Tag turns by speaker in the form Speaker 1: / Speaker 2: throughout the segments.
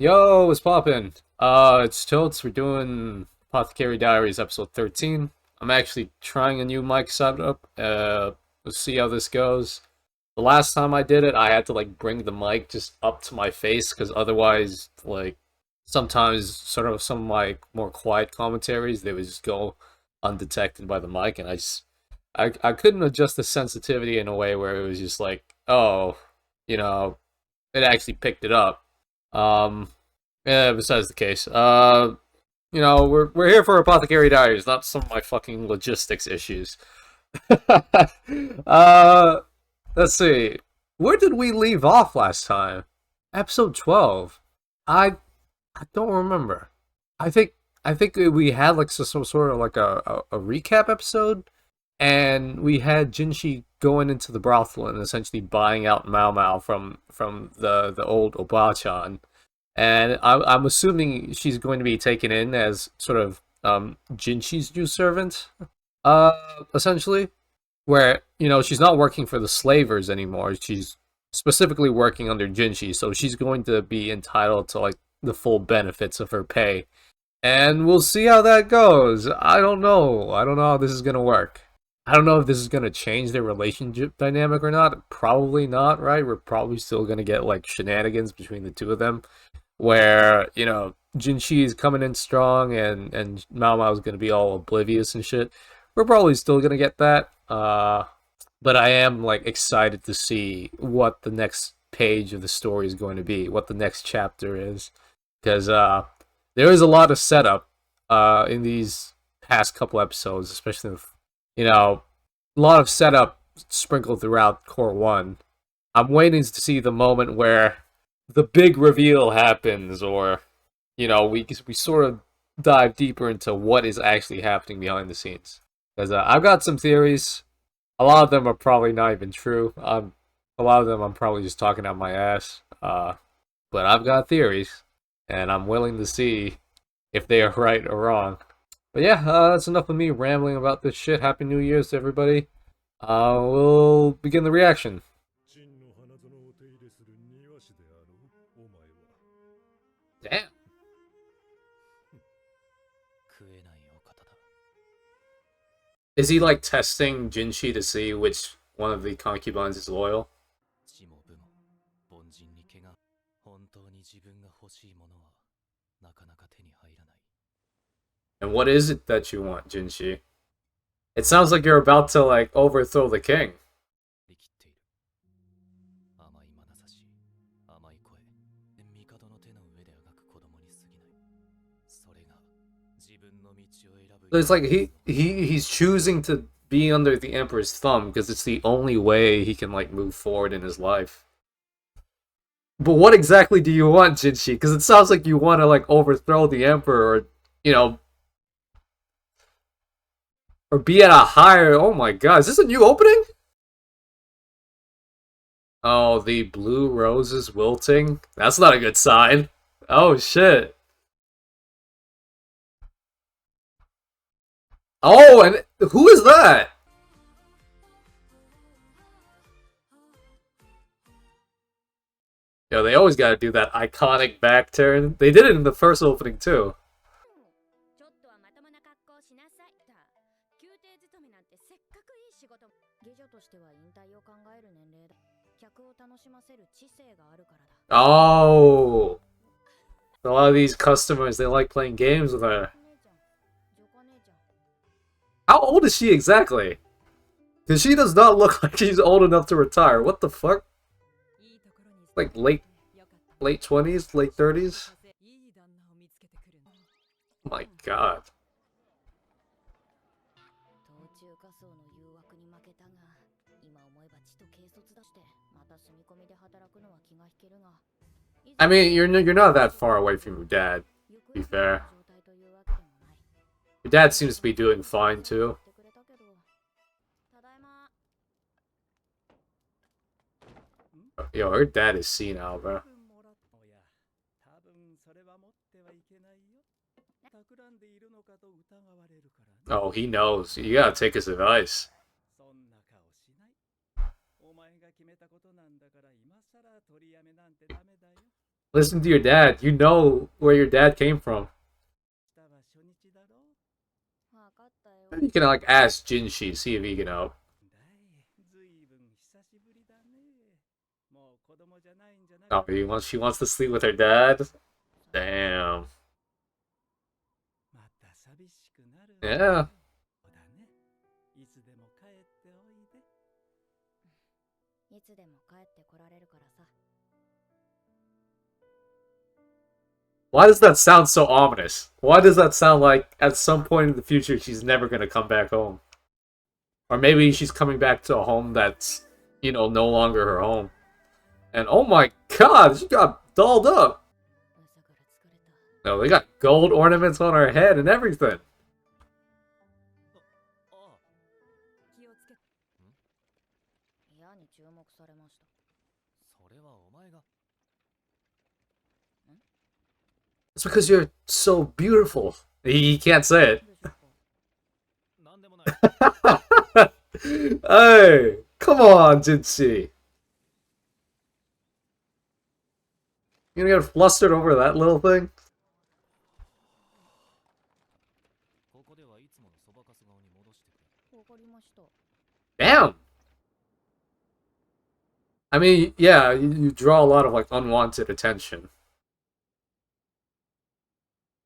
Speaker 1: Yo, what's poppin'? It's Totes. We're doing Apothecary Diaries episode 13. I'm actually trying a new mic setup. Let's see how this goes. The last time I did it, I had to like bring the mic just up to my face because otherwise, like sometimes sort of some of my more quiet commentaries, they would just go undetected by the mic, and I couldn't adjust the sensitivity in a way where it was just like, oh, you know, it actually picked it up. Um, yeah, besides the case. We're here for Apothecary Diaries, not some of my fucking logistics issues. uh, let's see. Where did we leave off last time? Episode 12. I I don't remember. I think I think we had like some sort of like a recap episode, and we had Jinshi going into the brothel and essentially buying out Mao Mao from the old Obachan, and I'm assuming she's going to be taken in as sort of Jinshi's new servant, uh, essentially, where she's not working for the slavers anymore. She's specifically working under Jinshi, so she's going to be entitled to like the full benefits of her pay, and we'll see how that goes. I don't know. I don't know how this is gonna work. I don't know if this is gonna change their relationship dynamic or not. Probably not, right? We're probably still gonna get like shenanigans between the two of them where Jinshi is coming in strong and Mao Mao is gonna be all oblivious and shit. We're probably still gonna get that. But I am like excited to see what the next page of the story is going to be, what the next chapter is, because there is a lot of setup in these past couple episodes, especially a lot of setup sprinkled throughout Core One. I'm waiting to see the moment where the big reveal happens, or we sort of dive deeper into what is actually happening behind the scenes. Because I've got some theories. A lot of them are probably not even true. A lot of them I'm probably just talking out my ass. But I've got theories, and I'm willing to see if they are right or wrong. But yeah, that's enough of me rambling about this shit. Happy New Year's to everybody. We'll begin the reaction. Damn. Is he like testing Jinshi to see which one of the concubines is loyal? And what is it that you want, Jinshi? It sounds like you're about to like overthrow the king. It's like he's choosing to be under the Emperor's thumb because it's the only way he can like move forward in his life. But what exactly do you want, Jinshi? Because it sounds like you want to like overthrow the Emperor, or you know, or be at a higher. Oh my God, is this a new opening? Oh, the blue roses wilting. That's not a good sign. Oh shit. Oh, and who is that? Yo, they always gotta do that iconic back turn. They did it in the first opening too. Oh, a lot of these customers, they like playing games with her. How old is she exactly? Because she does not look like she's old enough to retire. What the fuck? Like late 20s, late 30s? Oh my God. I mean, you're not that far away from your dad, to be fair. Your dad seems to be doing fine too. Yo, her dad is senile, bro. Oh, he knows. You gotta take his advice. Listen to your dad. You know where your dad came from. You can like ask Jinshi, see if he can help. Oh, she wants to sleep with her dad? Damn. Yeah. Why does that sound so ominous? Why does that sound like at some point in the future she's never gonna come back home? Or maybe she's coming back to a home that's, no longer her home. And oh my god, she got dolled up. No, they got gold ornaments on her head and everything. It's because you're so beautiful. He can't say it. Hey, come on, Jinshi. You gonna get flustered over that little thing? Damn. I mean, yeah, you draw a lot of like unwanted attention.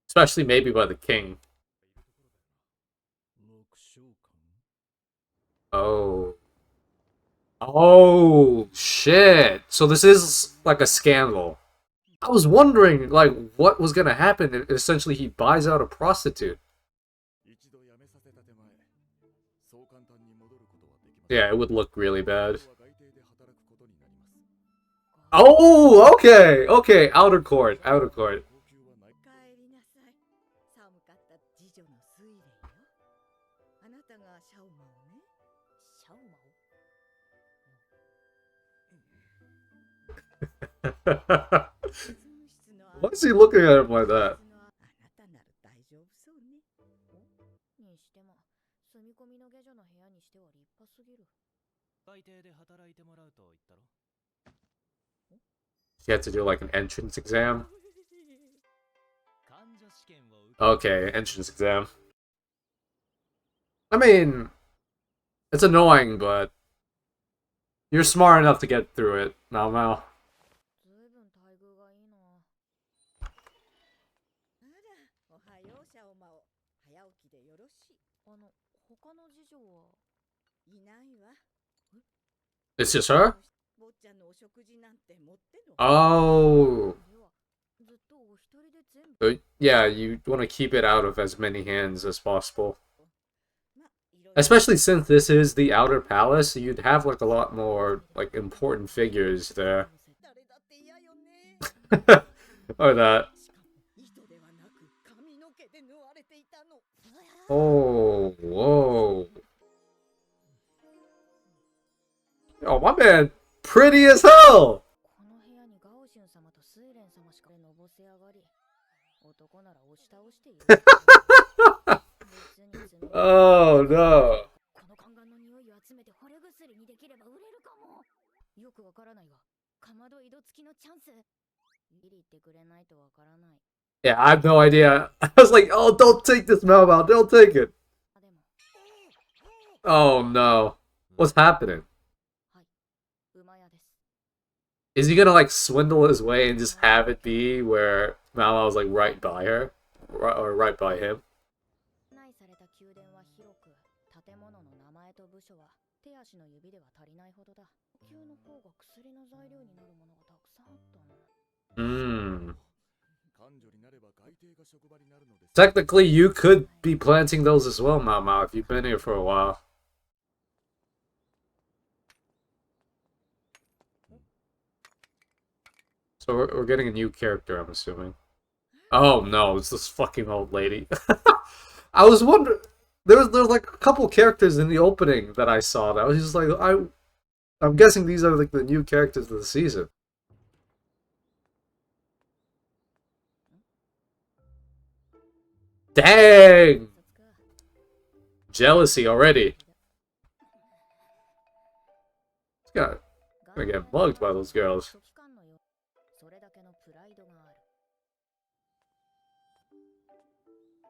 Speaker 1: Especially maybe by the king. Oh. Oh, shit. So this is like a scandal. I was wondering, like, what was gonna happen. Essentially, he buys out a prostitute. Yeah, it would look really bad. Oh, okay, okay, outer court, outer court. Why is he looking at him like that? You have to do like an entrance exam? Okay, entrance exam. I mean, it's annoying, but you're smart enough to get through it, Mao Mao. It's just her? Oh. Yeah, you want to keep it out of as many hands as possible. Especially since this is the outer palace, you'd have like a lot more like important figures there. Or that. Oh, whoa. Oh, my man, pretty as hell! Oh, no. Yeah, I have no idea. I was like, oh, don't take this, Mao Mao, don't take it. Oh, no. What's happening? Is he gonna like swindle his way and just have it be where Mao Mao's like right by her? Or right by him? Hmm. Technically, you could be planting those as well, Mao Mao, if you've been here for a while. So we're getting a new character, I'm assuming. Oh no, it's this fucking old lady. I was wondering, there's like a couple characters in the opening that I saw that I was just like, I'm guessing these are like the new characters of the season. Dang! Jealousy already. Gonna get mugged by those girls.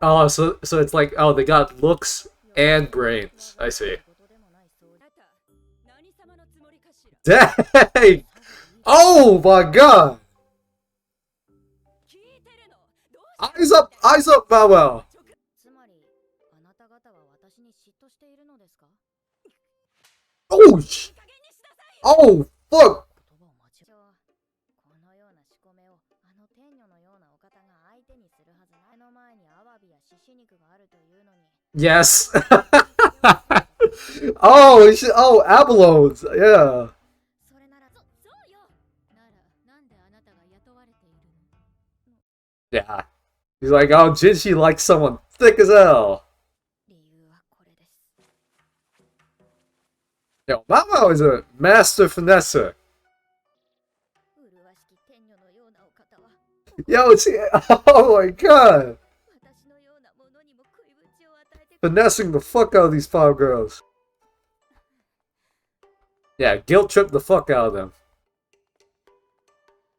Speaker 1: Oh, so it's like, oh, they got looks and brains. I see. Dang! Oh my god! Eyes up, Mawel! Oh, oh, fuck! Yes! Oh, oh, abalones! Yeah. Yeah. He's like, oh, Jinshi likes someone thick as hell. Yo, Mao is a master finesser. Yo, it's, oh my god. Finessing the fuck out of these 5 girls. Yeah, guilt trip the fuck out of them.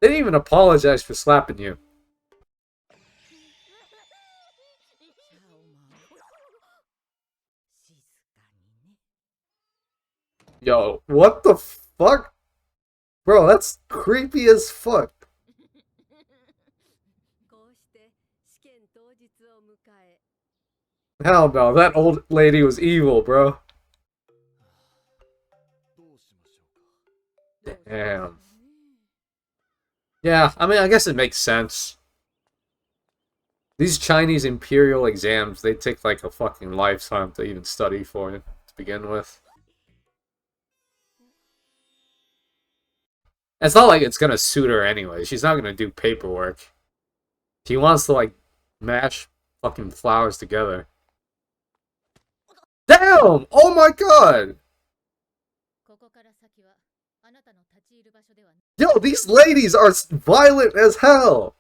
Speaker 1: They didn't even apologize for slapping you. Yo, what the fuck? Bro, that's creepy as fuck. Hell no, that old lady was evil, bro. Damn. Yeah, I mean, I guess it makes sense. These Chinese imperial exams, they take like a fucking lifetime to even study for it to begin with. It's not like it's gonna suit her anyway. She's not gonna do paperwork. She wants to like mash fucking flowers together. Damn! Oh my god! Yo, these ladies are violent as hell!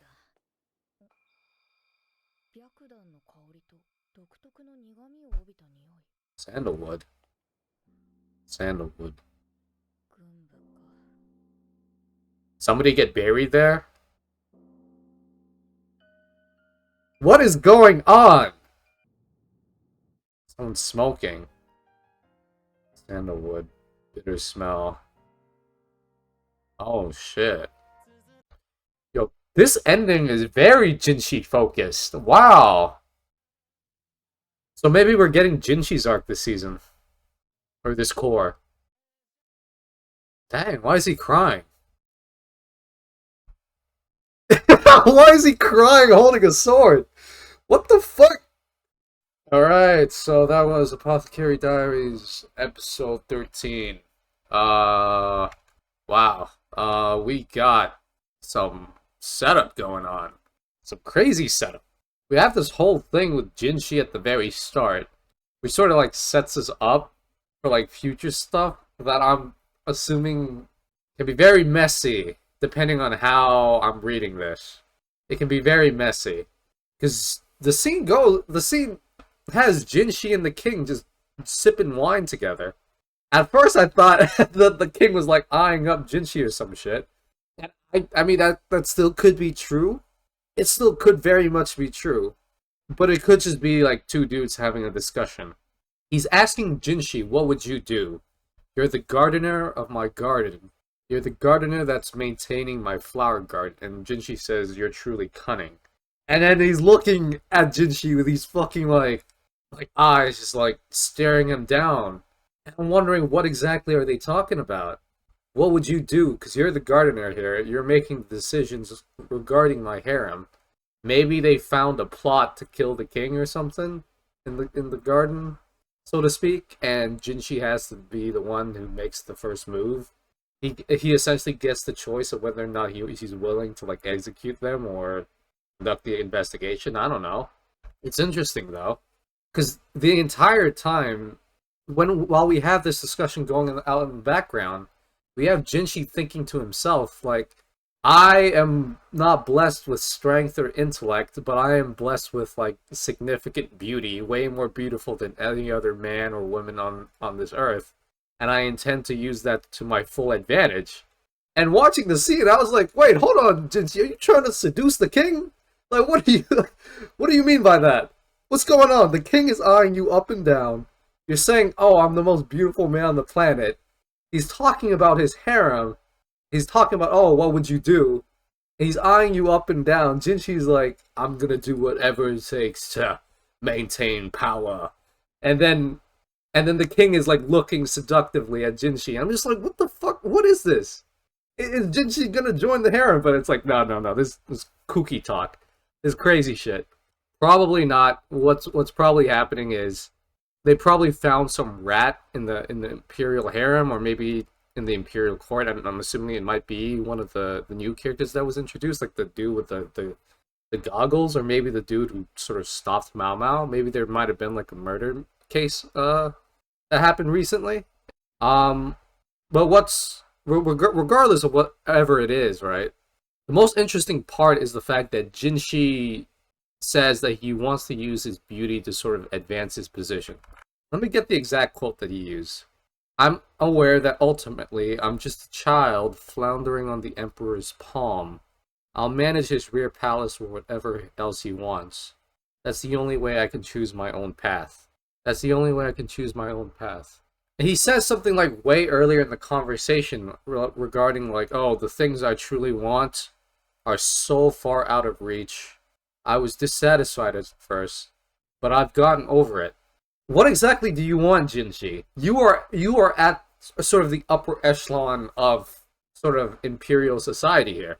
Speaker 1: Sandalwood. Sandalwood. Somebody get buried there? What is going on? Someone's smoking. Sandalwood. Bitter smell. Oh shit. Yo, this ending is very Jinshi focused. Wow. So maybe we're getting Jinshi's arc this season. Or this core. Dang, why is he crying? Why is he crying holding a sword? What the fuck? Alright, so that was Apothecary Diaries, episode 13. Wow. We got some setup going on. Some crazy setup. We have this whole thing with Jinshi at the very start, which sort of like sets us up for like future stuff that I'm assuming can be very messy, depending on how I'm reading this. It can be very messy. Because the scene has Jinshi and the king just sipping wine together. At first I thought that the king was like eyeing up Jinshi or some shit. And I mean, that still could be true. It still could very much be true. But it could just be like 2 dudes having a discussion. He's asking Jinshi, what would you do? You're the gardener of my garden. You're the gardener that's maintaining my flower garden. And Jinshi says, you're truly cunning. And then he's looking at Jinshi with these fucking like eyes just like staring him down. And I'm wondering, what exactly are they talking about? What would you do? Because you're the gardener here. You're making decisions regarding my harem. Maybe they found a plot to kill the king or something in the garden, so to speak. And Jinshi has to be the one who makes the first move. He essentially gets the choice of whether or not he's willing to like execute them or conduct the investigation. I don't know. It's interesting though, because the entire time, while we have this discussion going out in the background, we have Jinshi thinking to himself, like, I am not blessed with strength or intellect, but I am blessed with, like, significant beauty, way more beautiful than any other man or woman on this earth, and I intend to use that to my full advantage. And watching the scene, I was like, wait, hold on, Jinshi, are you trying to seduce the king? Like, what do you mean by that? What's going on? The king is eyeing you up and down. You're saying, "Oh, I'm the most beautiful man on the planet." He's talking about his harem. He's talking about, "Oh, what would you do?" He's eyeing you up and down. Jinshi's like, "I'm gonna do whatever it takes to maintain power." And then the king is like looking seductively at Jinshi. I'm just like, what the fuck? What is this? Is Jinshi gonna join the harem? But it's like, no, no, no. This kooky talk. This crazy shit. Probably not. What's probably happening is they probably found some rat in the imperial harem, or maybe in the imperial court. I'm assuming it might be one of the new characters that was introduced, like the dude with the goggles, or maybe the dude who sort of stopped Mao Mao. Maybe there might have been like a murder case that happened recently. Um, but regardless of whatever it is, right? The most interesting part is the fact that Jinshi says that he wants to use his beauty to sort of advance his position. Let me get the exact quote that he used. "I'm aware that ultimately I'm just a child floundering on the Emperor's palm. I'll manage his rear palace or whatever else he wants. That's the only way I can choose my own path. That's the only way I can choose my own path." And he says something like way earlier in the conversation regarding like, "Oh, the things I truly want are so far out of reach. I was dissatisfied at first, but I've gotten over it." What exactly do you want, Jinshi? You are at sort of the upper echelon of sort of imperial society here.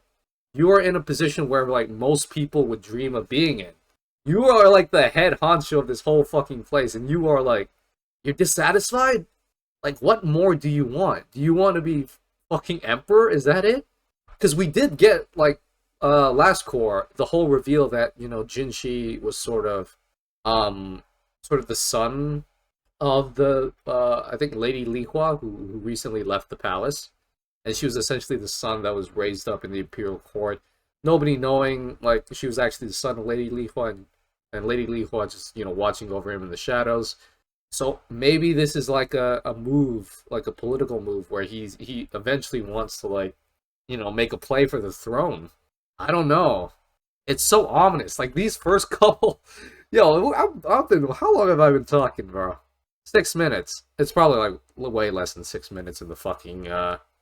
Speaker 1: You are in a position where like most people would dream of being in. You are like the head honcho of this whole fucking place, and you are like, you're dissatisfied? Like, what more do you want? Do you want to be fucking emperor? Is that it? Because we did get like last core the whole reveal that Jinshi was sort of the son of the I think Lady Lihua, who recently left the palace, and she was essentially the son that was raised up in the imperial court. Nobody knowing like she was actually the son of Lady Lihua, and Lady Lihua just watching over him in the shadows. So maybe this is like a move, like a political move, where he eventually wants to like make a play for the throne. I don't know. It's so ominous. Like these first couple, I've been. How long have I been talking, bro? 6 minutes. It's probably like way less than 6 minutes in the fucking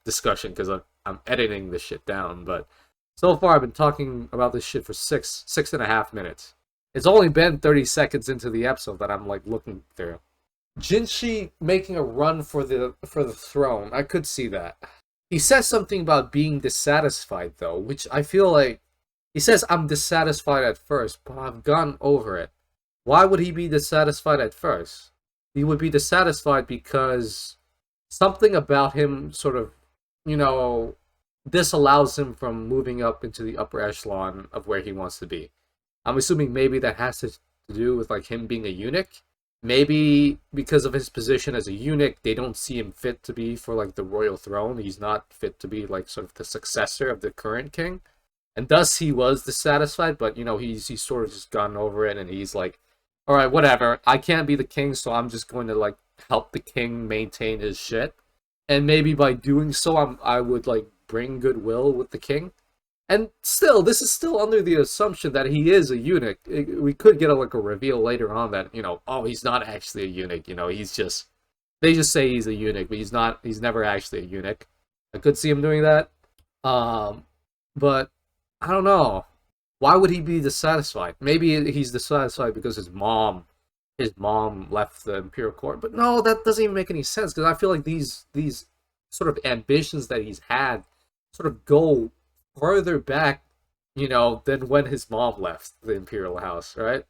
Speaker 1: discussion because I'm editing this shit down. But so far, I've been talking about this shit for six and a half minutes. It's only been 30 seconds into the episode that I'm like looking through. Jinshi making a run for the throne. I could see that. He says something about being dissatisfied though, which I feel like he says I'm dissatisfied at first, but I've gotten over it. Why would he be dissatisfied at first? He would be dissatisfied because something about him sort of, you know, disallows him from moving up into the upper echelon of where he wants to be. I'm assuming maybe that has to do with like him being a eunuch. Maybe because of his position as a eunuch, they don't see him fit to be for like the royal throne. He's not fit to be like sort of the successor of the current king. And thus he was dissatisfied, but he's sort of just gotten over it and he's like, all right, whatever. I can't be the king, so I'm just going to like help the king maintain his shit. And maybe by doing so I would like bring goodwill with the king. And still, this is still under the assumption that he is a eunuch. We could get like a reveal later on that, oh, he's not actually a eunuch. They just say he's a eunuch, but he's never actually a eunuch. I could see him doing that. But I don't know. Why would he be dissatisfied? Maybe he's dissatisfied because his mom left the imperial court. But no, that doesn't even make any sense because I feel like these sort of ambitions that he's had sort of go further back, than when his mom left the imperial house, right?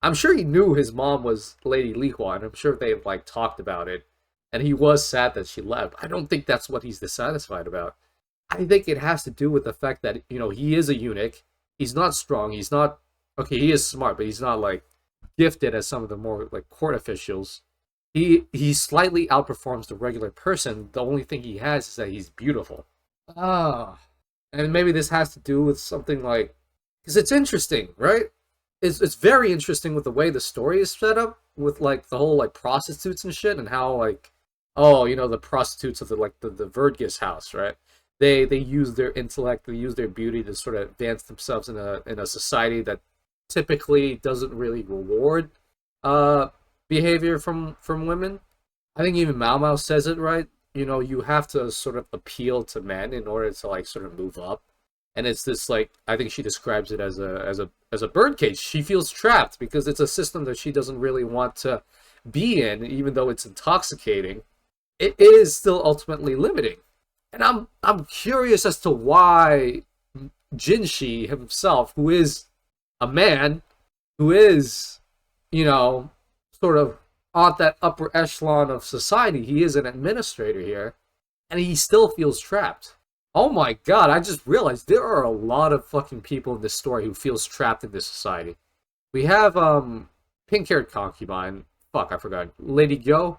Speaker 1: I'm sure he knew his mom was Lady Lihua, and I'm sure they've like talked about it, and he was sad that she left. I don't think that's what he's dissatisfied about. I think it has to do with the fact that he is a eunuch. He's not strong. He's not okay. He is smart, but he's not like gifted as some of the more like court officials. He slightly outperforms the regular person. The only thing he has is that he's beautiful. Ah. And maybe this has to do with something like, because it's interesting, right? It's very interesting with the way the story is set up, with like the whole like prostitutes and shit, and how like, oh, the prostitutes of the Vergis house, right? They use their intellect, they use their beauty to sort of advance themselves in a society that typically doesn't really reward uh behavior from women. I think even Mao Mao says it right. You know, you have to sort of appeal to men in order to like sort of move up. And it's this like I think she describes it as a birdcage. She feels trapped because it's a system that she doesn't really want to be in, even though it's intoxicating. It is still ultimately limiting. And I'm curious as to why Jinshi himself, who is a man, who is, you know, sort of on that upper echelon of society. He is an administrator here, and he still feels trapped. Oh my god, I just realized there are a lot of fucking people in this story who feels trapped in this society. We have pink-haired concubine. Fuck, I forgot. Lady Gyo.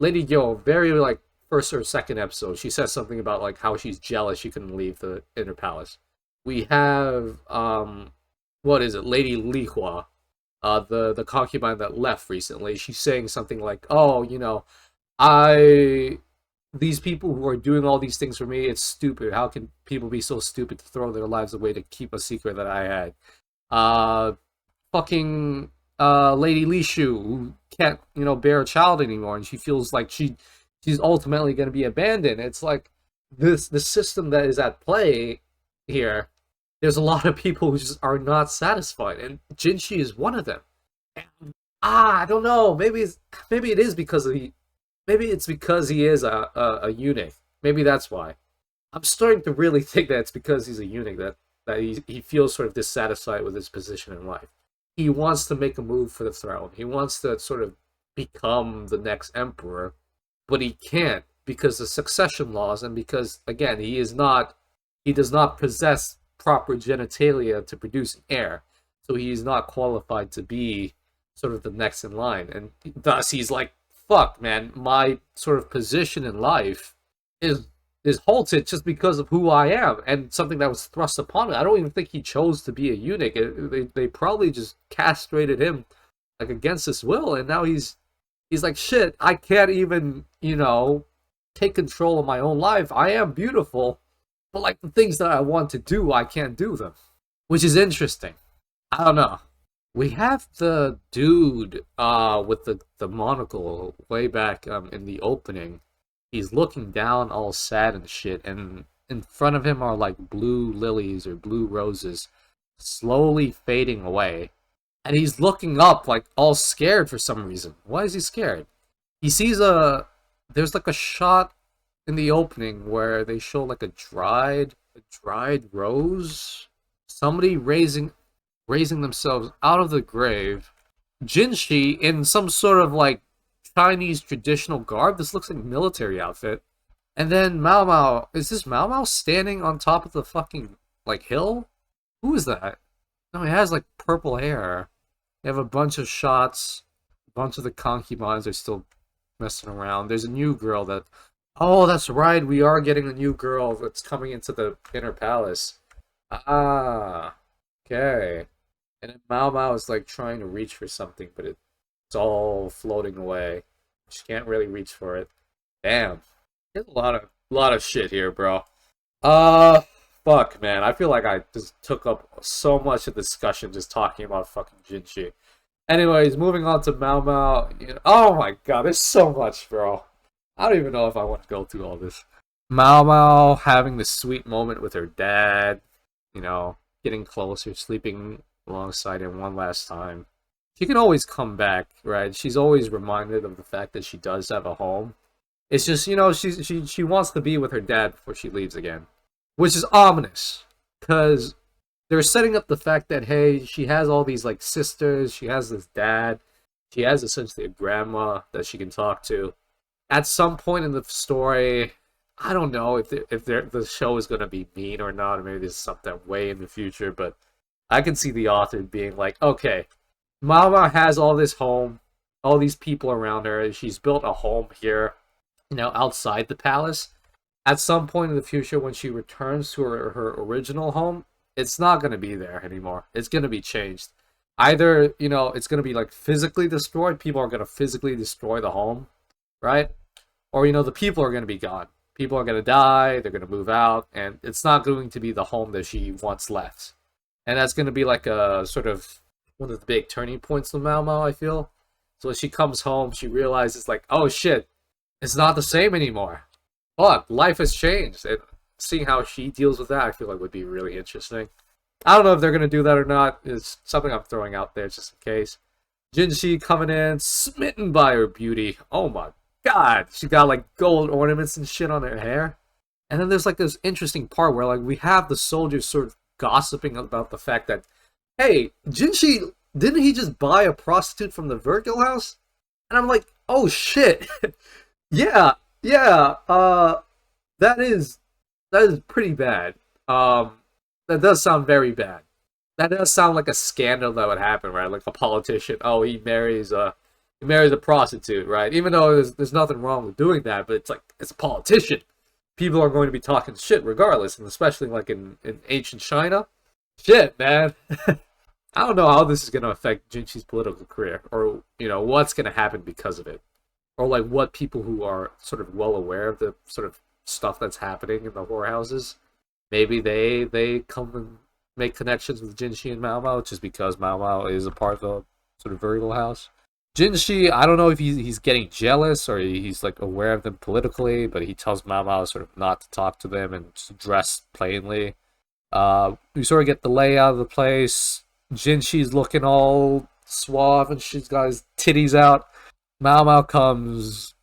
Speaker 1: Lady Gyo, very like first or second episode, she says something about like how she's jealous she couldn't leave the inner palace. We have what is it, Lady Lihua, the concubine that left recently. She's saying something like, "Oh, you know, I these people who are doing all these things for me, it's stupid. How can people be so stupid to throw their lives away to keep a secret that I had?" Uh, fucking Lady Lishu, who can't, you know, bear a child anymore, and she feels like she's ultimately going to be abandoned. It's like the system that is at play here. There's a lot of people who just are not satisfied, and Jinshi is one of them. And, I don't know. Maybe it is because maybe it's because he is a eunuch. Maybe that's why. I'm starting to really think that it's because he's a eunuch that he feels sort of dissatisfied with his position in life. He wants to make a move for the throne. He wants to sort of become the next emperor, but he can't because of succession laws and because again he does not possess proper genitalia to produce heir, so he is not qualified to be sort of the next in line, and thus he's like, "Fuck, man, my sort of position in life is is halted just because of who I am and something that was thrust upon him." I don't even think he chose to be a eunuch. They probably just castrated him like against his will, and now he's like, "Shit, I can't even, you know, take control of my own life. I am beautiful, but like the things that I want to do, I can't do them," which is interesting. I don't know. We have the dude with the monocle way back in the opening. He's looking down all sad and shit, and in front of him are like blue lilies or blue roses slowly fading away. And he's looking up like all scared for some reason. Why is he scared? He sees there's like a shot in the opening where they show like a dried rose. Somebody raising themselves out of the grave. Jinshi in some sort of like Chinese traditional garb. This looks like a military outfit. And then Mao Mao, is this Mao Mao standing on top of the fucking like hill? Who is that? No, he has like purple hair. They have a bunch of shots. A bunch of the concubines are still messing around. There's a new girl that. Oh, that's right. We are getting a new girl that's coming into the inner palace. Ah, okay. And then Mao Mao is like trying to reach for something, but it's all floating away. She can't really reach for it. Damn. There's a lot of shit here, bro. Uh, fuck, man. I feel like I just took up so much of the discussion just talking about fucking Jinshi. Anyways, moving on to Mao Mao. Oh my god, there's so much, bro. I don't even know if I want to go through all this. Mao Mao having this sweet moment with her dad, getting closer, sleeping alongside him one last time. She can always come back, right? She's always reminded of the fact that she does have a home. It's just, she wants to be with her dad before she leaves again. Which is ominous. Because they're setting up the fact that, hey, she has all these, like, sisters. She has this dad. She has essentially a grandma that she can talk to. At some point in the story, I don't know if the show is going to be mean or not. Or maybe this is something way in the future. But I can see the author being like, okay, Mama has all this home, all these people around her. She's built a home here, outside the palace. At some point in the future, when she returns to her original home, it's not going to be there anymore. It's going to be changed. Either, it's going to be like physically destroyed. People are going to physically destroy the home, right? Or, the people are going to be gone. People are going to die. They're going to move out. And it's not going to be the home that she once left. And that's going to be like a sort of one of the big turning points of Mao Mao, I feel. So when she comes home, she realizes like, oh shit, it's not the same anymore. Fuck, life has changed. And seeing how she deals with that, I feel like would be really interesting. I don't know if they're gonna do that or not. It's something I'm throwing out there just in case. Jinshi coming in, smitten by her beauty. Oh my god, she got like gold ornaments and shit on her hair. And then there's like this interesting part where like we have the soldiers sort of gossiping about the fact that, hey, Jinshi, didn't he just buy a prostitute from the Virgil house? And I'm like, oh shit, yeah, yeah, that is pretty bad. That does sound very bad. That does sound like a scandal that would happen, right? Like a politician, oh, he marries a prostitute, right? Even though there's nothing wrong with doing that, but it's like it's a politician. People are going to be talking shit regardless, and especially like in ancient China. Shit, man. I don't know how this is going to affect Jinshi's political career, or what's going to happen because of it, or like what people who are sort of well aware of the sort of stuff that's happening in the whorehouses, maybe they come and make connections with Jinshi and Mao Mao just because Mao Mao is a part of the sort of Virgil house. Jinshi, I don't know if he's getting jealous or he's like aware of them politically, but he tells Mao Mao sort of not to talk to them and just dress plainly. We sort of get the layout of the place. Jinshi's looking all suave and she's got his titties out. Mao Mao comes,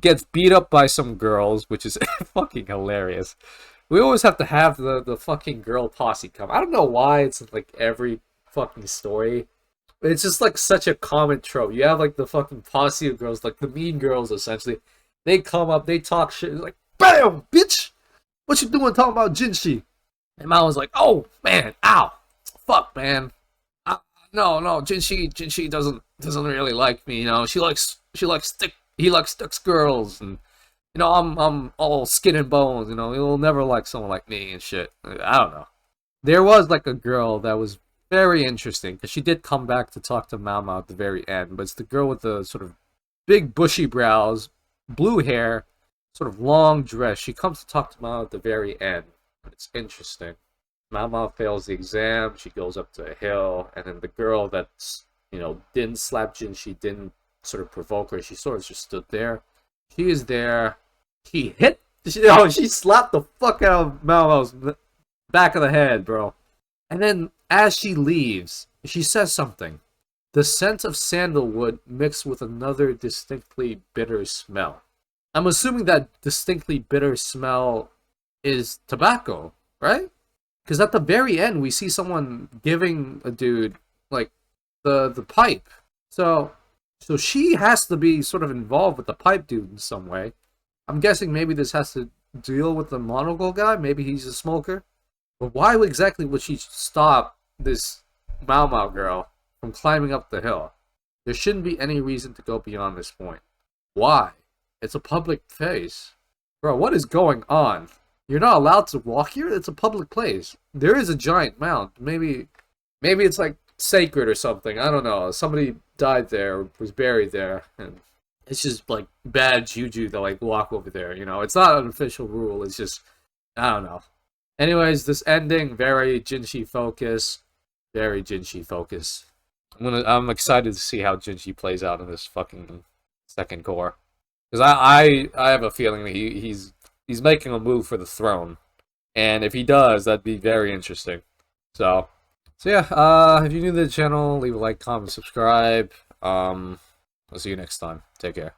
Speaker 1: gets beat up by some girls, which is fucking hilarious. We always have to have the fucking girl posse come. I don't know why it's in like every fucking story. It's just like such a common trope. You have like the fucking posse of girls, like the mean girls essentially. They come up, they talk shit, like, BAM! Bitch! What you doing talking about Jinshi? And Mao was like, oh man, ow. Fuck man. No, Jinshi doesn't really like me, He likes sticks girls, and I'm all skin and bones, he'll never like someone like me and shit. I don't know. There was like a girl that was very interesting because she did come back to talk to Mao Mao at the very end, but it's the girl with the sort of big bushy brows, blue hair, sort of long dress. She comes to talk to Mao at the very end. It's interesting. Mao Mao fails the exam. She goes up to a hill, and then the girl that's didn't slap Jin, she didn't sort of provoke her. She sort of just stood there. She is there. She slapped the fuck out of Mao Mao's back of the head, bro. And then as she leaves, she says something. The scent of sandalwood mixed with another distinctly bitter smell. I'm assuming that distinctly bitter smell is tobacco, right? Because at the very end, we see someone giving a dude like the pipe. So she has to be sort of involved with the pipe dude in some way. I'm guessing maybe this has to deal with the monocle guy. Maybe he's a smoker. But why exactly would she stop this Mao Mao girl from climbing up the hill? There shouldn't be any reason to go beyond this point. Why? It's a public place. Bro, what is going on? You're not allowed to walk here? It's a public place. There is a giant mound. Maybe it's like sacred or something. I don't know. Somebody died there or was buried there. And it's just like bad juju to like walk over there, It's not an official rule. It's just, I don't know. Anyways, this ending, very Jinshi focus. Very Jinshi focus. I'm excited to see how Jinshi plays out in this fucking second core. Because I have a feeling that he's making a move for the throne. And if he does, that'd be very interesting. So yeah, if you're new to the channel, leave a like, comment, subscribe. I'll see you next time. Take care.